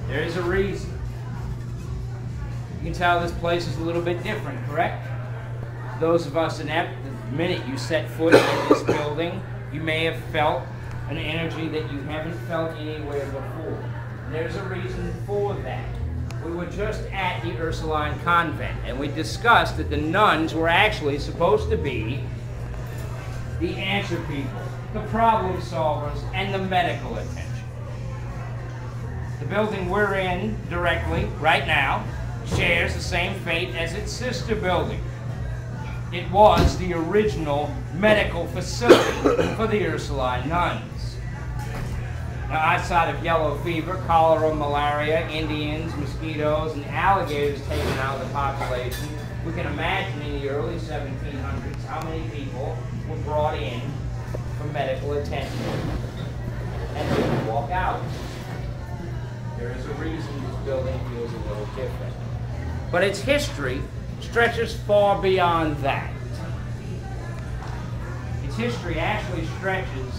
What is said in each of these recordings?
There is a reason. You can tell this place is a little bit different, correct? Those of us inept, the minute you set foot in this building, you may have felt an energy that you haven't felt anywhere before. And there's a reason for that. We were just at the Ursuline Convent, and we discussed that the nuns were actually supposed to be the answer people, the problem solvers, and the medical attention. The building we're in directly, right now, shares the same fate as its sister building. It was the original medical facility for the Ursuline nuns. Now, outside of yellow fever, cholera, malaria, Indians, mosquitoes, and alligators taking out the population, we can imagine in the early 1700s how many people were brought in for medical attention. And they would walk out. There is a reason this building feels a little different. But its history stretches far beyond that. Its history actually stretches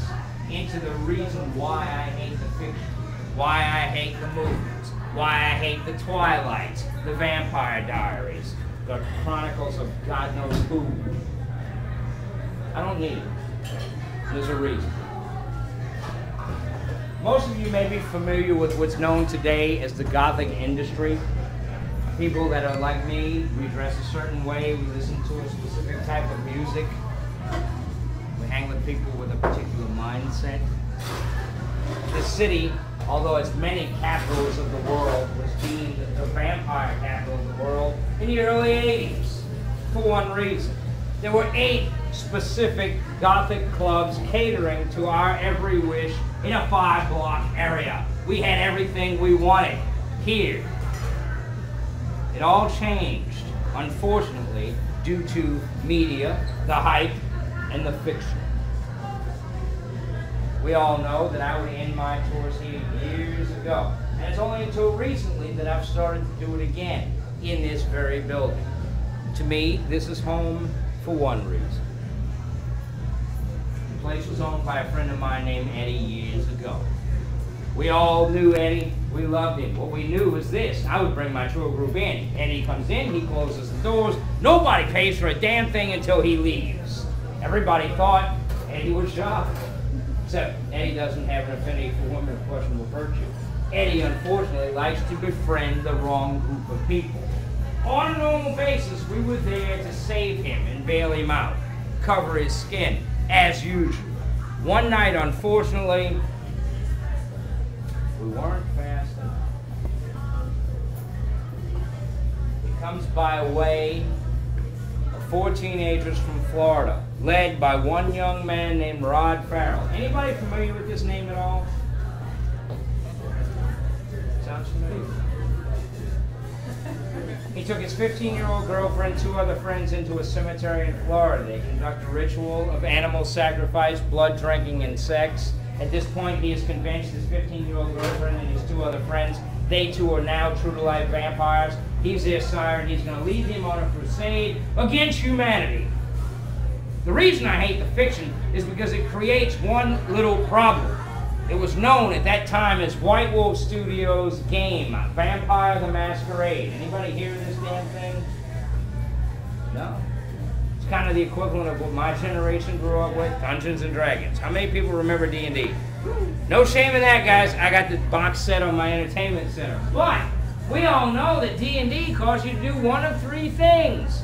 into the reason why I hate the fiction, why I hate the movies, why I hate the Twilights, the Vampire Diaries, the Chronicles of God knows who. I don't need it. There's a reason. Most of you may be familiar with what's known today as the Gothic industry. People that are like me, we dress a certain way, we listen to a specific type of music. We hang with people with a particular mindset. The city, although it's many capitals of the world, was deemed the vampire capital of the world in the early 80s for one reason. There were 8 specific Gothic clubs catering to our every wish in a 5-block area. We had everything we wanted here. It all changed, unfortunately, due to media, the hype, and the fiction. We all know that I would end my tours here years ago, and it's only until recently that I've started to do it again in this very building. To me, this is home for one reason. The place was owned by a friend of mine named Eddie years ago. We all knew Eddie. We loved him. What we knew was this. I would bring my tour group in. Eddie comes in, he closes the doors. Nobody pays for a damn thing until he leaves. Everybody thought Eddie was shy. Except Eddie doesn't have an affinity for women of questionable virtue. Eddie, unfortunately, likes to befriend the wrong group of people. On a normal basis, we were there to save him and bail him out, cover his skin, as usual. One night, unfortunately, we weren't fast enough. It comes by way of 4 teenagers from Florida, led by one young man named Rod Farrell. Anybody familiar with this name at all? Sounds familiar? He took his 15-year-old girlfriend, 2 other friends into a cemetery in Florida. They conduct a ritual of animal sacrifice, blood drinking, and sex. At this point, he has convinced his 15-year-old girlfriend and his 2 other friends. They too are now true-to-life vampires. He's their sire, and he's going to lead them on a crusade against humanity. The reason I hate the fiction is because it creates one little problem. It was known at that time as White Wolf Studios' game, Vampire the Masquerade. Anybody hear this damn thing? No? It's kind of the equivalent of what my generation grew up with, Dungeons and Dragons. How many people remember D&D? No shame in that, guys. I got the box set on my entertainment center. But we all know that D&D calls you to do one of 3 things.